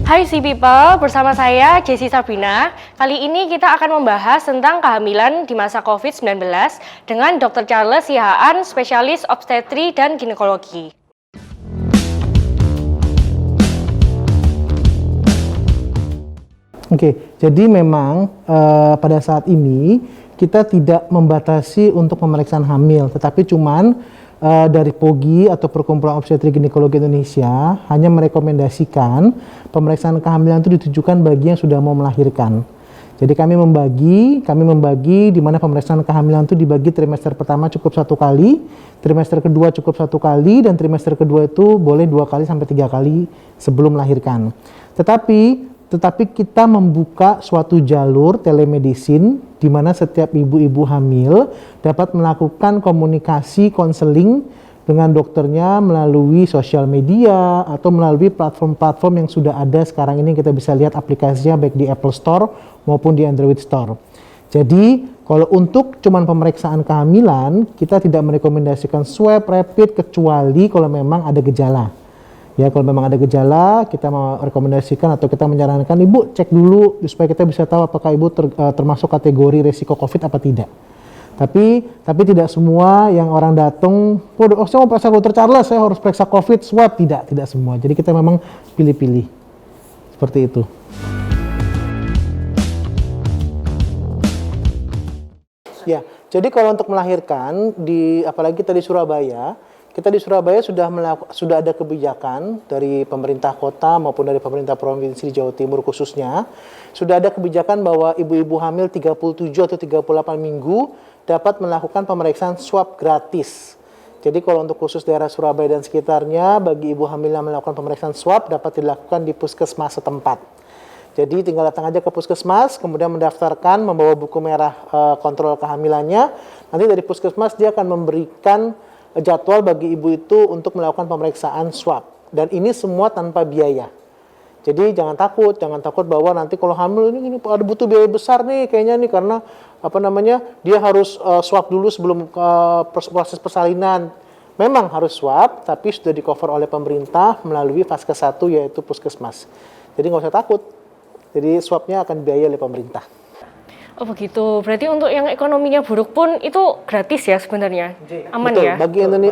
Hai Sea People, bersama saya Jessie Sabina. Kali ini kita akan membahas tentang kehamilan di masa COVID-19 dengan Dr. Charles Sihaan, spesialis obstetri dan ginekologi. Oke, jadi memang pada saat ini kita tidak membatasi untuk pemeriksaan hamil, tetapi cuman dari POGI atau Perkumpulan Obstetri Ginekologi Indonesia hanya merekomendasikan pemeriksaan kehamilan itu ditujukan bagi yang sudah mau melahirkan. Jadi kami membagi di mana pemeriksaan kehamilan itu dibagi trimester pertama cukup 1 kali, trimester kedua cukup 1 kali, dan trimester kedua itu boleh 2 kali sampai 3 kali sebelum melahirkan. Tetapi kita membuka suatu jalur telemedicine di mana setiap ibu-ibu hamil dapat melakukan komunikasi konseling dengan dokternya melalui sosial media atau melalui platform-platform yang sudah ada sekarang ini. Kita bisa lihat aplikasinya baik di Apple Store maupun di Android Store. Jadi kalau untuk cuman pemeriksaan kehamilan, kita tidak merekomendasikan swab rapid kecuali kalau memang ada gejala. Ya, kalau memang ada gejala, kita merekomendasikan atau kita menyarankan ibu cek dulu supaya kita bisa tahu apakah ibu termasuk kategori resiko COVID apa tidak. Tapi tidak semua yang orang datang, saya mau periksa Dr. Charles, saya harus periksa COVID swab, tidak semua. Jadi kita memang pilih-pilih seperti itu. Ya, jadi kalau untuk melahirkan apalagi kita di Surabaya. Kita di Surabaya sudah ada kebijakan dari pemerintah kota maupun dari pemerintah provinsi di Jawa Timur khususnya. Sudah ada kebijakan bahwa ibu-ibu hamil 37 atau 38 minggu dapat melakukan pemeriksaan swab gratis. Jadi kalau untuk khusus daerah Surabaya dan sekitarnya, bagi ibu hamil yang melakukan pemeriksaan swab dapat dilakukan di puskesmas setempat. Jadi tinggal datang aja ke puskesmas, kemudian mendaftarkan, membawa buku merah kontrol kehamilannya. Nanti dari puskesmas dia akan memberikan jadwal bagi ibu itu untuk melakukan pemeriksaan swab, dan ini semua tanpa biaya. Jadi jangan takut bahwa nanti kalau hamil ini ada butuh biaya besar nih kayaknya nih, karena dia harus swab dulu sebelum proses persalinan. Memang harus swab, tapi sudah di cover oleh pemerintah melalui fase 1 yaitu puskesmas. Jadi nggak usah takut. Jadi swabnya akan biaya oleh pemerintah. Oh begitu, berarti untuk yang ekonominya buruk pun itu gratis ya sebenarnya, aman. Betul, ya?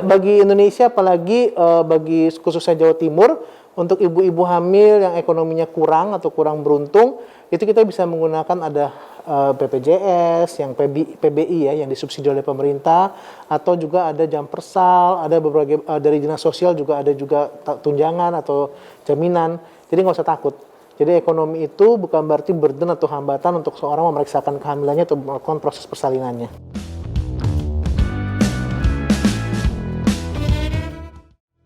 Bagi Indonesia, apalagi bagi khususnya Jawa Timur, untuk ibu-ibu hamil yang ekonominya kurang atau kurang beruntung, itu kita bisa menggunakan ada BPJS, yang PBI ya, yang disubsidi oleh pemerintah, atau juga ada jam persal, ada beberapa dari dinas sosial juga ada juga tunjangan atau jaminan. Jadi nggak usah takut. Jadi ekonomi itu bukan berarti burden atau hambatan untuk seorang memeriksakan kehamilannya atau melakukan proses persalinannya.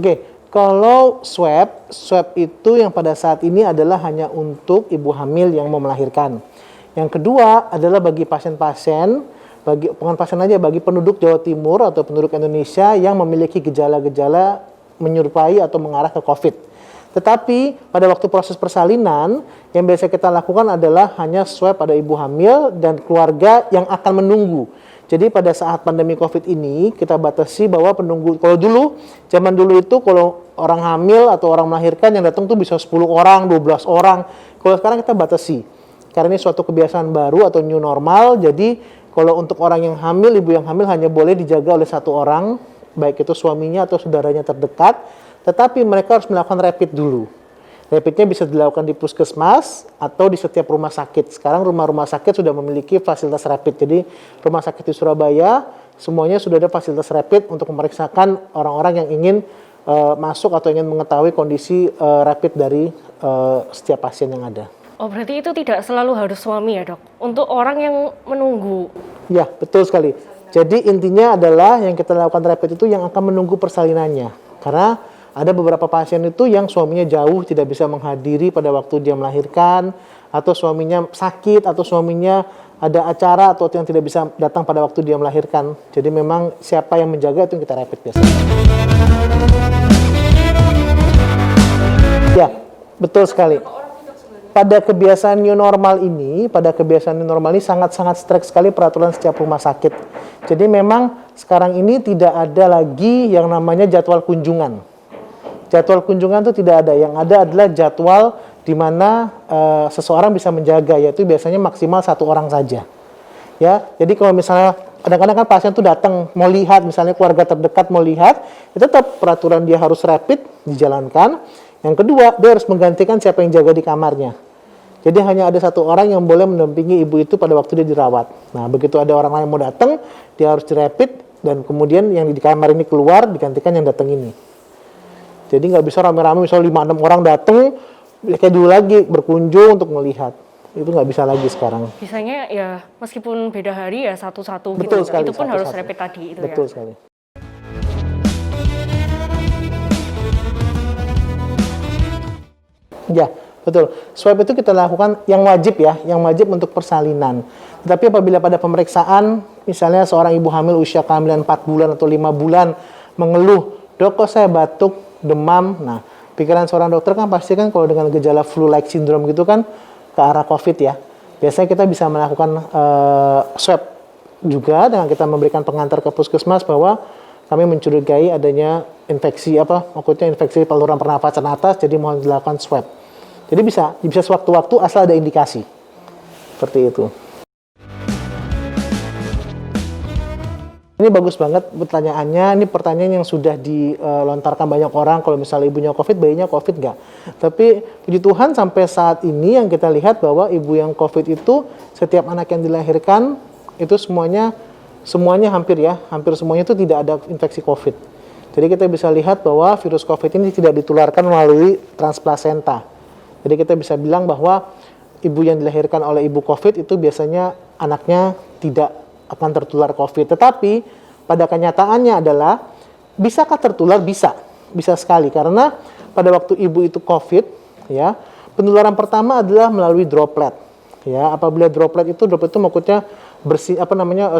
Oke, kalau swab itu yang pada saat ini adalah hanya untuk ibu hamil yang mau melahirkan. Yang kedua adalah bagi pasien-pasien, bagi penduduk Jawa Timur atau penduduk Indonesia yang memiliki gejala-gejala menyerupai atau mengarah ke COVID. Tetapi pada waktu proses persalinan yang biasa kita lakukan adalah hanya swab pada ibu hamil dan keluarga yang akan menunggu. Jadi pada saat pandemi COVID ini kita batasi bahwa penunggu, kalau zaman dulu itu kalau orang hamil atau orang melahirkan yang datang tuh bisa 10 orang, 12 orang. Kalau sekarang kita batasi. Karena ini suatu kebiasaan baru atau new normal. Jadi kalau untuk orang yang hamil, ibu yang hamil hanya boleh dijaga oleh 1 orang, baik itu suaminya atau saudaranya terdekat. Tetapi mereka harus melakukan rapid dulu. Rapidnya bisa dilakukan di puskesmas atau di setiap rumah sakit. Sekarang rumah-rumah sakit sudah memiliki fasilitas rapid. Jadi rumah sakit di Surabaya semuanya sudah ada fasilitas rapid untuk memeriksakan orang-orang yang ingin masuk atau ingin mengetahui kondisi rapid dari setiap pasien yang ada. Oh berarti itu tidak selalu harus suami ya dok? Untuk orang yang menunggu? Ya betul sekali. Jadi intinya adalah yang kita lakukan rapid itu yang akan menunggu persalinannya. Karena ada beberapa pasien itu yang suaminya jauh tidak bisa menghadiri pada waktu dia melahirkan, atau suaminya sakit, atau suaminya ada acara atau yang tidak bisa datang pada waktu dia melahirkan. Jadi memang siapa yang menjaga itu yang kita rapid biasanya. Ya, betul sekali. Pada kebiasaan new normal ini sangat-sangat strict sekali peraturan setiap rumah sakit. Jadi memang sekarang ini tidak ada lagi yang namanya jadwal kunjungan. Jadwal kunjungan itu tidak ada. Yang ada adalah jadwal di mana seseorang bisa menjaga, yaitu biasanya maksimal 1 orang saja. Ya, jadi kalau misalnya kadang-kadang kan pasien tuh datang mau lihat, misalnya keluarga terdekat mau lihat, itu tetap peraturan dia harus rapid dijalankan. Yang kedua, dia harus menggantikan siapa yang jaga di kamarnya. Jadi hanya ada 1 orang yang boleh mendampingi ibu itu pada waktu dia dirawat. Nah, begitu ada orang lain mau datang, dia harus dirapid dan kemudian yang di kamar ini keluar digantikan yang datang ini. Jadi nggak bisa rame-rame misalnya 5-6 orang datang kayak dulu lagi berkunjung untuk melihat. Itu nggak bisa lagi sekarang. Biasanya ya meskipun beda hari ya satu-satu Betul gitu. sekali, Itu pun harus satu-satu. rapid tadi itu Betul ya. sekali. Ya, betul. Swab itu kita lakukan yang wajib ya, yang wajib untuk persalinan. Tetapi apabila pada pemeriksaan, misalnya seorang ibu hamil usia kehamilan 4 bulan atau 5 bulan mengeluh, "Dok, kok saya batuk, demam." Nah, pikiran seorang dokter kan pasti kan kalau dengan gejala flu-like syndrome gitu kan ke arah COVID ya. Biasanya kita bisa melakukan swab juga dengan kita memberikan pengantar ke puskesmas bahwa kami mencurigai adanya infeksi maksudnya infeksi saluran pernafasan atas, jadi mohon dilakukan swab. Jadi bisa sewaktu-waktu asal ada indikasi. Seperti itu. Ini bagus banget pertanyaannya. Ini pertanyaan yang sudah dilontarkan banyak orang. Kalau misalnya ibunya COVID, bayinya COVID nggak? Tapi puji Tuhan sampai saat ini yang kita lihat bahwa ibu yang COVID itu setiap anak yang dilahirkan itu semuanya hampir semuanya itu tidak ada infeksi COVID. Jadi kita bisa lihat bahwa virus COVID ini tidak ditularkan melalui transplasenta. Jadi kita bisa bilang bahwa ibu yang dilahirkan oleh ibu COVID itu biasanya anaknya tidak akan tertular COVID. Tetapi pada kenyataannya adalah bisakah tertular? Bisa sekali karena pada waktu ibu itu COVID, ya penularan pertama adalah melalui droplet. Ya, apabila droplet itu maksudnya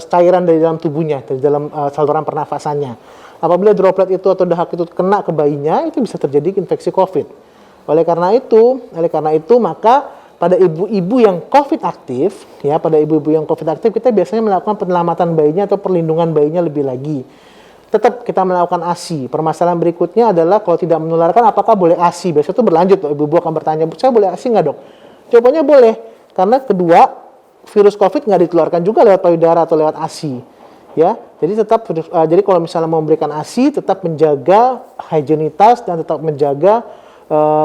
cairan dari dalam tubuhnya, dari dalam saluran pernafasannya. Apabila droplet itu atau dahak itu kena ke bayinya, itu bisa terjadi infeksi COVID. Oleh karena itu maka pada ibu-ibu yang COVID aktif, ya pada ibu-ibu yang COVID aktif kita biasanya melakukan penyelamatan bayinya atau perlindungan bayinya lebih lagi. Tetap kita melakukan ASI. Permasalahan berikutnya adalah kalau tidak menularkan apakah boleh ASI? Biasanya itu berlanjut, ibu-ibu akan bertanya, saya boleh ASI nggak dok? Jawabannya boleh, karena kedua virus COVID nggak ditularkan juga lewat payudara atau lewat ASI. Ya, jadi kalau misalnya mau memberikan ASI, tetap menjaga higienitas dan tetap menjaga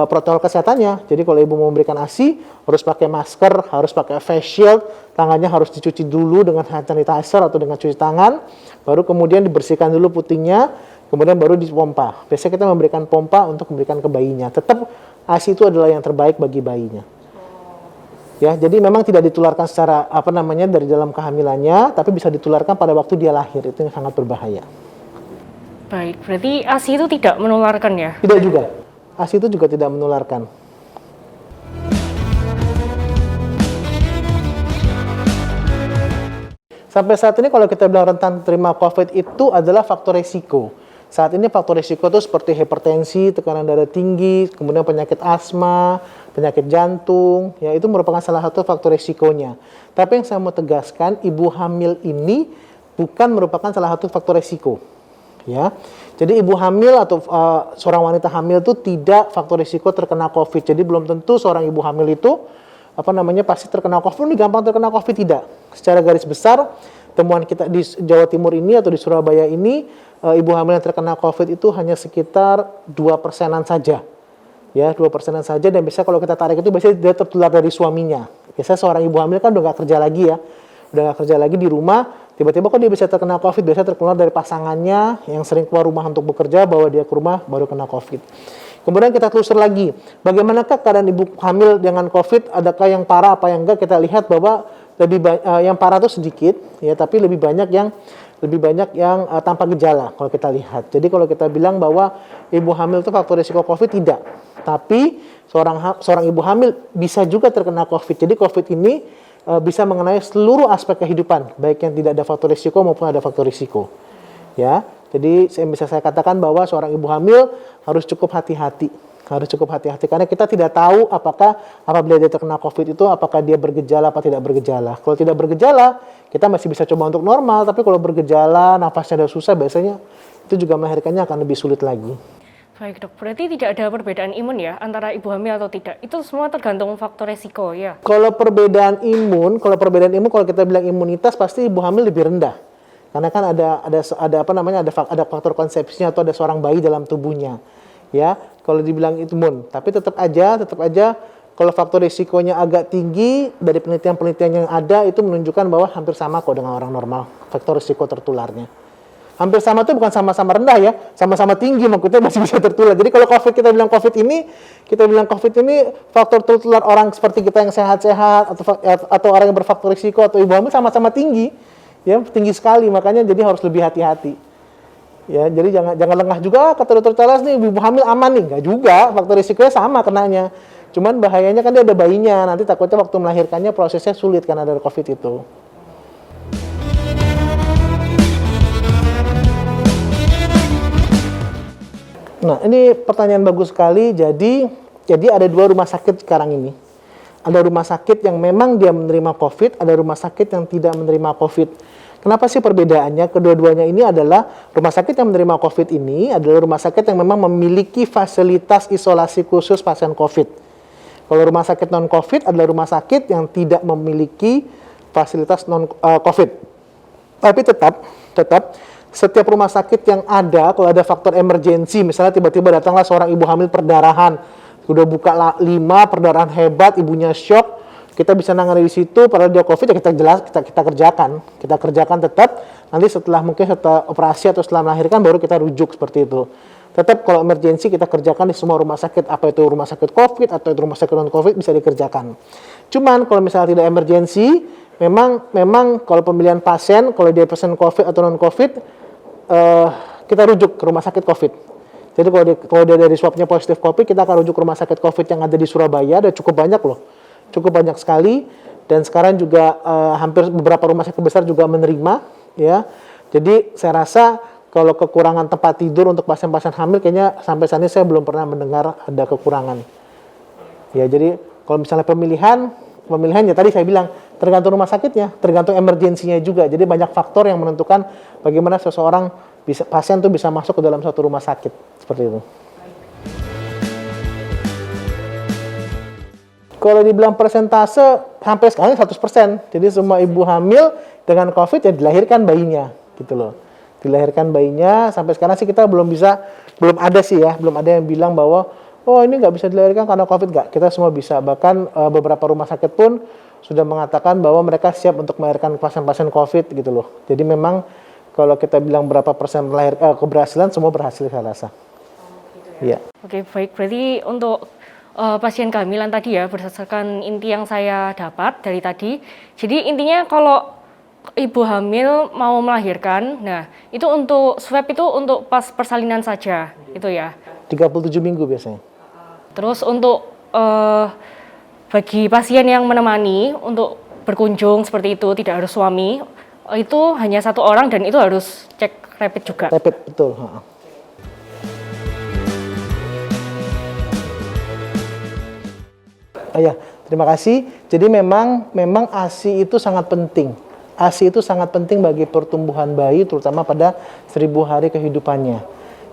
protokol kesehatannya. Jadi kalau ibu mau memberikan ASI harus pakai masker, harus pakai face shield, tangannya harus dicuci dulu dengan hand sanitizer atau dengan cuci tangan, baru kemudian dibersihkan dulu putingnya, kemudian baru dipompa. Biasanya kita memberikan pompa untuk memberikan ke bayinya. Tetap ASI itu adalah yang terbaik bagi bayinya. Ya, jadi memang tidak ditularkan secara dari dalam kehamilannya, tapi bisa ditularkan pada waktu dia lahir. Itu yang sangat berbahaya. Baik, berarti ASI itu tidak menularkan ya? Tidak juga. ASI itu juga tidak menularkan. Sampai saat ini kalau kita bilang rentan terima COVID itu adalah faktor risiko. Saat ini faktor risiko itu seperti hipertensi, tekanan darah tinggi, kemudian penyakit asma, penyakit jantung, ya itu merupakan salah satu faktor risikonya. Tapi yang saya mau tegaskan, ibu hamil ini bukan merupakan salah satu faktor risiko. Ya, jadi ibu hamil atau seorang wanita hamil itu tidak faktor risiko terkena COVID. Jadi belum tentu seorang ibu hamil itu pasti terkena COVID. Ini gampang terkena COVID, tidak. Secara garis besar temuan kita di Jawa Timur ini atau di Surabaya ini ibu hamil yang terkena COVID itu hanya sekitar 2%-an saja. Ya, 2%-an saja, dan biasanya kalau kita tarik itu biasanya dia tertular dari suaminya. Biasanya seorang ibu hamil kan udah nggak kerja lagi ya. Udah nggak kerja lagi di rumah, tiba-tiba kok dia bisa terkena COVID, biasanya tertular dari pasangannya yang sering keluar rumah untuk bekerja, bawa dia ke rumah, baru kena COVID. Kemudian kita telusur lagi, bagaimanakah keadaan ibu hamil dengan COVID, adakah yang parah apa yang enggak? Kita lihat bahwa yang parah itu sedikit, ya, tapi lebih banyak yang tanpa gejala kalau kita lihat. Jadi kalau kita bilang bahwa ibu hamil itu faktor risiko COVID, tidak. Tapi seorang ibu hamil bisa juga terkena COVID. Jadi COVID ini bisa mengenai seluruh aspek kehidupan, baik yang tidak ada faktor risiko maupun ada faktor risiko. Ya, jadi saya katakan bahwa seorang ibu hamil harus cukup hati-hati, karena kita tidak tahu apabila dia terkena COVID itu apakah dia bergejala atau tidak bergejala. Kalau tidak bergejala, kita masih bisa coba untuk normal, tapi kalau bergejala, nafasnya udah susah, biasanya itu juga melahirkannya akan lebih sulit lagi. Baik dok, berarti tidak ada perbedaan imun ya antara ibu hamil atau tidak? Itu semua tergantung faktor resiko ya? Kalau perbedaan imun, kalau kita bilang imunitas pasti ibu hamil lebih rendah. Karena kan ada apa namanya, ada faktor konsepsinya atau ada seorang bayi dalam tubuhnya. Ya, kalau dibilang imun, tapi tetap aja kalau faktor risikonya agak tinggi dari penelitian-penelitian yang ada itu menunjukkan bahwa hampir sama kok dengan orang normal faktor risiko tertularnya. Hampir sama itu bukan sama-sama rendah ya, sama-sama tinggi maksudnya masih bisa tertular. Jadi kalau kita bilang COVID ini faktor tertular orang seperti kita yang sehat-sehat atau orang yang berfaktor risiko atau ibu hamil sama-sama tinggi. Ya, tinggi sekali, makanya jadi harus lebih hati-hati. Ya, jadi jangan lengah juga kata dokter Charles nih ibu hamil aman nih, enggak juga, faktor risikonya sama kenanya. Cuman bahayanya kan dia ada bayinya, nanti takutnya waktu melahirkannya prosesnya sulit karena ada COVID itu. Nah, ini pertanyaan bagus sekali. Jadi ada 2 rumah sakit sekarang ini. Ada rumah sakit yang memang dia menerima COVID, ada rumah sakit yang tidak menerima COVID. Kenapa sih perbedaannya? Kedua-duanya ini adalah rumah sakit yang menerima COVID ini adalah rumah sakit yang memang memiliki fasilitas isolasi khusus pasien COVID. Kalau rumah sakit non-COVID adalah rumah sakit yang tidak memiliki fasilitas non-COVID. Tapi tetap setiap rumah sakit yang ada, kalau ada faktor emergensi, misalnya tiba-tiba datanglah seorang ibu hamil perdarahan, udah buka 5, perdarahan hebat, ibunya shock, kita bisa nangani di situ, padahal dia COVID ya kita kerjakan tetap, nanti setelah operasi atau setelah melahirkan baru kita rujuk seperti itu. Tetap kalau emergensi kita kerjakan di semua rumah sakit, apa itu rumah sakit COVID atau itu rumah sakit non-COVID bisa dikerjakan. Cuman kalau misalnya tidak emergensi, memang kalau pemilihan pasien, kalau dia pasien COVID atau non-COVID, kita rujuk ke rumah sakit COVID. Jadi kalau dia dari swabnya positif COVID, kita akan rujuk ke rumah sakit COVID yang ada di Surabaya. Ada cukup banyak loh, cukup banyak sekali. Dan sekarang juga hampir beberapa rumah sakit besar juga menerima, ya. Jadi saya rasa kalau kekurangan tempat tidur untuk pasien-pasien hamil, kayaknya sampai saat ini saya belum pernah mendengar ada kekurangan. Ya, jadi kalau misalnya pemilihannya tadi saya bilang tergantung rumah sakitnya, tergantung emergensinya juga. Jadi banyak faktor yang menentukan bagaimana pasien tuh bisa masuk ke dalam suatu rumah sakit seperti itu. Kalau dibilang persentase sampai sekarang 100%. Jadi semua ibu hamil dengan COVID ya dilahirkan bayinya gitu loh. Dilahirkan bayinya sampai sekarang sih kita belum ada yang bilang bahwa oh ini nggak bisa dilahirkan karena COVID, nggak. Kita semua bisa. Bahkan beberapa rumah sakit pun sudah mengatakan bahwa mereka siap untuk melahirkan pasien-pasien COVID gitu loh. Jadi memang kalau kita bilang berapa persen keberhasilan, semua berhasil saya rasa. Iya. Oke, baik. Berarti untuk pasien kehamilan tadi ya, berdasarkan inti yang saya dapat dari tadi. Jadi intinya kalau ibu hamil mau melahirkan, nah itu untuk swab itu untuk pas persalinan saja, itu ya? 37 minggu biasanya. Terus untuk bagi pasien yang menemani untuk berkunjung seperti itu, tidak harus suami, itu hanya 1 orang dan itu harus cek rapid juga. Rapid, betul. Ya, terima kasih. Jadi memang ASI itu sangat penting. ASI itu sangat penting bagi pertumbuhan bayi, terutama pada 1000 hari kehidupannya.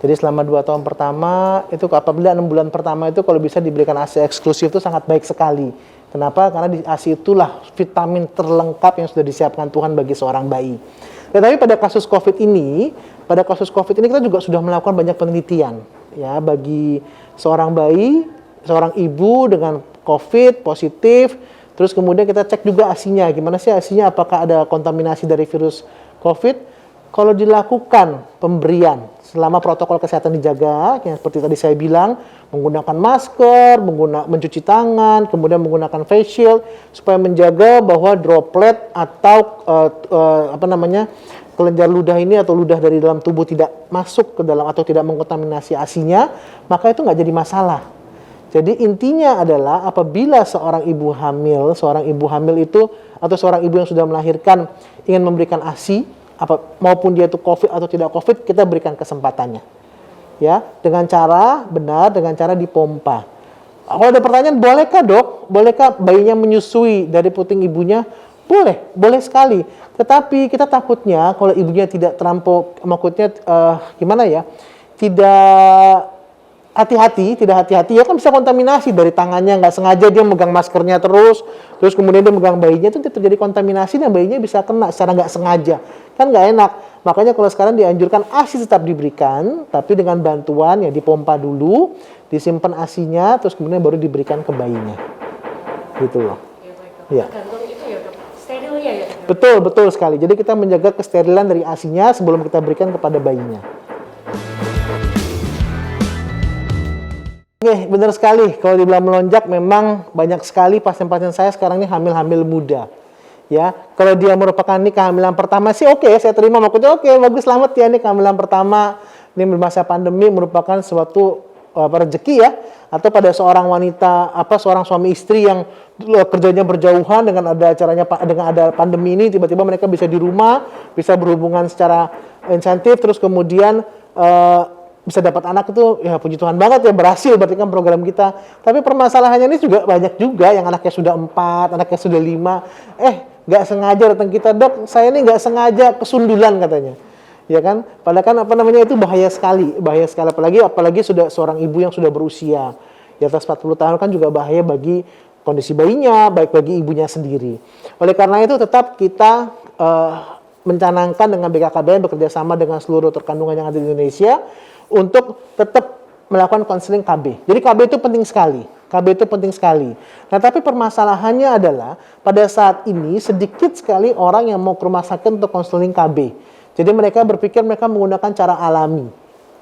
Jadi selama 2 tahun pertama, itu apabila 6 bulan pertama itu kalau bisa diberikan ASI eksklusif itu sangat baik sekali. Kenapa? Karena di ASI itulah vitamin terlengkap yang sudah disiapkan Tuhan bagi seorang bayi. Tetapi pada kasus COVID ini kita juga sudah melakukan banyak penelitian. Ya, bagi seorang bayi, seorang ibu dengan COVID positif, terus kemudian kita cek juga ASI-nya. Gimana sih ASI-nya? Apakah ada kontaminasi dari virus COVID? Kalau dilakukan pemberian selama protokol kesehatan dijaga, yang seperti tadi saya bilang, menggunakan masker, mencuci tangan, kemudian menggunakan face shield, supaya menjaga bahwa droplet atau kelenjar ludah ini atau ludah dari dalam tubuh tidak masuk ke dalam atau tidak mengkontaminasi ASI-nya, maka itu nggak jadi masalah. Jadi intinya adalah apabila seorang ibu hamil itu atau seorang ibu yang sudah melahirkan ingin memberikan ASI, maupun dia itu COVID atau tidak COVID, kita berikan kesempatannya. Ya, dengan cara benar, dengan cara dipompa. Kalau ada pertanyaan, bolehkah dok? Bolehkah bayinya menyusui dari puting ibunya? Boleh sekali. Tetapi kita takutnya kalau ibunya tidak terampau, maksudnya tidak hati-hati, tidak hati-hati ya kan bisa kontaminasi dari tangannya, nggak sengaja dia megang maskernya terus kemudian dia megang bayinya, itu terjadi kontaminasi dan bayinya bisa kena secara nggak sengaja, kan nggak enak. Makanya kalau sekarang dianjurkan ASI tetap diberikan, tapi dengan bantuan ya dipompa dulu, disimpan ASInya, terus kemudian baru diberikan ke bayinya, gitu loh. Ya. Tergantung itu ya dok, sterilnya ya. Betul, betul sekali. Jadi kita menjaga kesterilan dari ASINya sebelum kita berikan kepada bayinya. Oke, benar sekali. Kalau dibilang melonjak, memang banyak sekali pasien-pasien saya sekarang ini hamil-hamil muda. Ya, kalau dia merupakan ini kehamilan pertama sih oke, saya terima maksudnya oke, bagus, selamat ya, ini kehamilan pertama, ini masa pandemi merupakan suatu rezeki ya, atau pada seorang wanita seorang suami istri yang kerjanya berjauhan dengan ada acaranya dengan ada pandemi ini, tiba-tiba mereka bisa di rumah, bisa berhubungan secara insentif, terus kemudian bisa dapat anak, itu ya puji Tuhan banget ya, berhasil berarti kan program kita. Tapi permasalahannya ini juga banyak juga yang anaknya sudah 4, anaknya sudah 5, nggak sengaja datang kita, dok saya ini nggak sengaja kesundulan katanya. Ya kan, padahal kan itu bahaya sekali apalagi sudah seorang ibu yang sudah berusia di atas 40 tahun kan juga bahaya bagi kondisi bayinya, baik bagi ibunya sendiri. Oleh karena itu tetap kita mencanangkan dengan BKKBN bekerja sama dengan seluruh dokter kandungan yang ada di Indonesia untuk tetap melakukan konseling KB. Jadi KB itu penting sekali. KB itu penting sekali. Nah, tapi permasalahannya adalah pada saat ini sedikit sekali orang yang mau ke rumah sakit untuk konseling KB. Jadi mereka berpikir mereka menggunakan cara alami.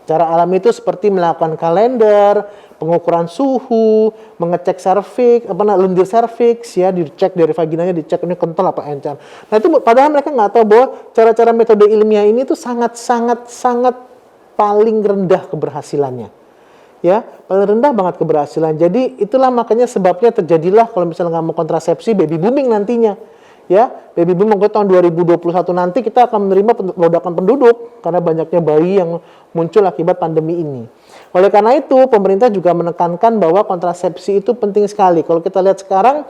Cara alami itu seperti melakukan kalender, pengukuran suhu, mengecek serviks, lendir serviks ya, dicek dari vaginanya, dicek ini kental apa encer. Nah, itu padahal mereka nggak tahu bahwa cara-cara metode ilmiah ini tuh sangat paling rendah keberhasilannya. Ya, paling rendah banget keberhasilan. Jadi itulah makanya sebabnya terjadilah kalau misalnya nggak mau kontrasepsi, baby booming nantinya. Ya, baby booming tahun 2021 nanti kita akan menerima lonjakan penduduk karena banyaknya bayi yang muncul akibat pandemi ini. Oleh karena itu, pemerintah juga menekankan bahwa kontrasepsi itu penting sekali. Kalau kita lihat sekarang,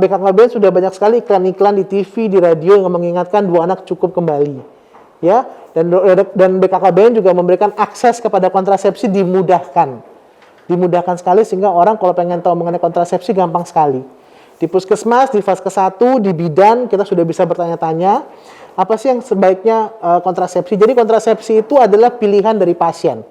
BKKBN sudah banyak sekali iklan-iklan di TV, di radio yang mengingatkan 2 anak cukup kembali. Ya, dan BKKBN juga memberikan akses kepada kontrasepsi dimudahkan sekali sehingga orang kalau pengen tahu mengenai kontrasepsi gampang sekali. Di puskesmas, di Vaskes 1, di bidan kita sudah bisa bertanya-tanya apa sih yang sebaiknya kontrasepsi. Jadi kontrasepsi itu adalah pilihan dari pasien.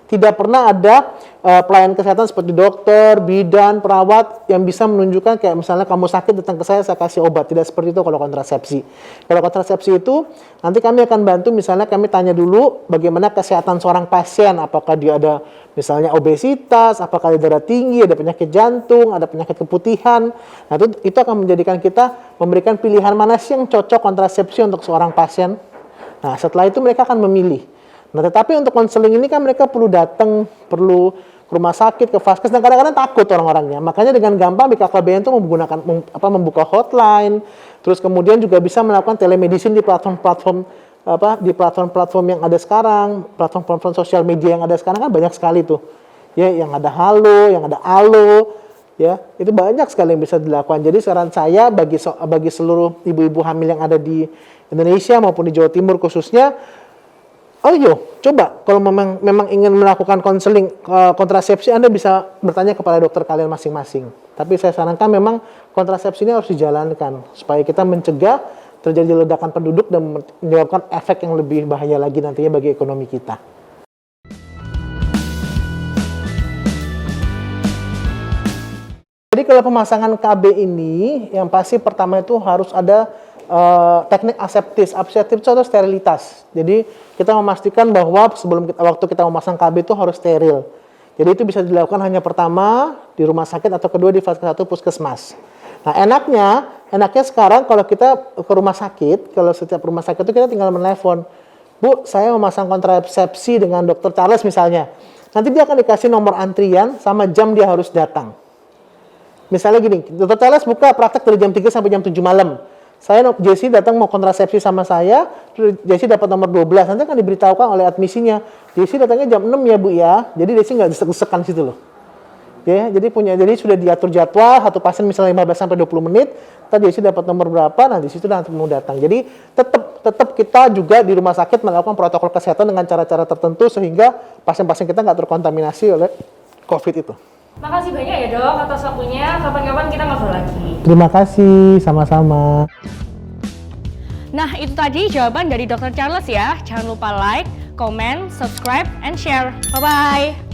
Tidak pernah ada pelayan kesehatan seperti dokter, bidan, perawat yang bisa menunjukkan kayak misalnya kamu sakit datang ke saya kasih obat. Tidak seperti itu kalau kontrasepsi. Kalau kontrasepsi itu nanti kami akan bantu, misalnya kami tanya dulu bagaimana kesehatan seorang pasien, apakah dia ada misalnya obesitas, apakah ada darah tinggi, ada penyakit jantung, ada penyakit keputihan. Nah, itu akan menjadikan kita memberikan pilihan mana sih yang cocok kontrasepsi untuk seorang pasien. Nah, setelah itu mereka akan memilih. Nah, tetapi untuk konseling ini kan mereka perlu datang, perlu ke rumah sakit, ke vaskes, dan kadang-kadang takut orang-orangnya. Makanya dengan gampang BKKBN itu membuka hotline, terus kemudian juga bisa melakukan telemedicine di platform-platform yang ada sekarang, platform-platform sosial media yang ada sekarang kan banyak sekali tuh. Ya, yang ada Halo, yang ada Alo, ya, itu banyak sekali yang bisa dilakukan. Jadi saran saya bagi seluruh ibu-ibu hamil yang ada di Indonesia maupun di Jawa Timur khususnya, coba kalau memang ingin melakukan konseling kontrasepsi, Anda bisa bertanya kepada dokter kalian masing-masing. Tapi saya sarankan memang kontrasepsi ini harus dijalankan supaya kita mencegah terjadi ledakan penduduk dan menyebabkan efek yang lebih bahaya lagi nantinya bagi ekonomi kita. Jadi kalau pemasangan KB ini yang pasti pertama itu harus ada teknik aseptis itu atau sterilitas. Jadi kita memastikan bahwa waktu kita memasang KB itu harus steril. Jadi itu bisa dilakukan hanya pertama di rumah sakit atau kedua di Vaskes 1 puskesmas. Nah, enaknya sekarang kalau kita ke rumah sakit, kalau setiap rumah sakit itu kita tinggal menelpon, Bu, saya memasang kontrasepsi dengan Dr. Charles misalnya. Nanti dia akan dikasih nomor antrian sama jam dia harus datang. Misalnya gini, Dr. Charles buka praktek dari jam 3 sampai jam 7 malam. Jesse datang mau kontrasepsi sama saya, Jesse dapat nomor 12, nanti akan diberitahukan oleh admisinya, Jesse datangnya jam 6 ya Bu ya, jadi Jesse nggak desek-desekan situ loh. Ya, jadi sudah diatur jadwal, satu pasien misalnya 15 sampai 20 menit, Ntar Jesse dapat nomor berapa, nah di situ nanti mau datang. Jadi tetap kita juga di rumah sakit melakukan protokol kesehatan dengan cara-cara tertentu sehingga pasien-pasien kita nggak terkontaminasi oleh COVID itu. Makasih banyak ya dok atas waktunya, kapan-kapan kita ngobrol lagi. Terima kasih, sama-sama. Nah itu tadi jawaban dari Dr. Charles ya. Jangan lupa like, comment, subscribe, and share. Bye-bye.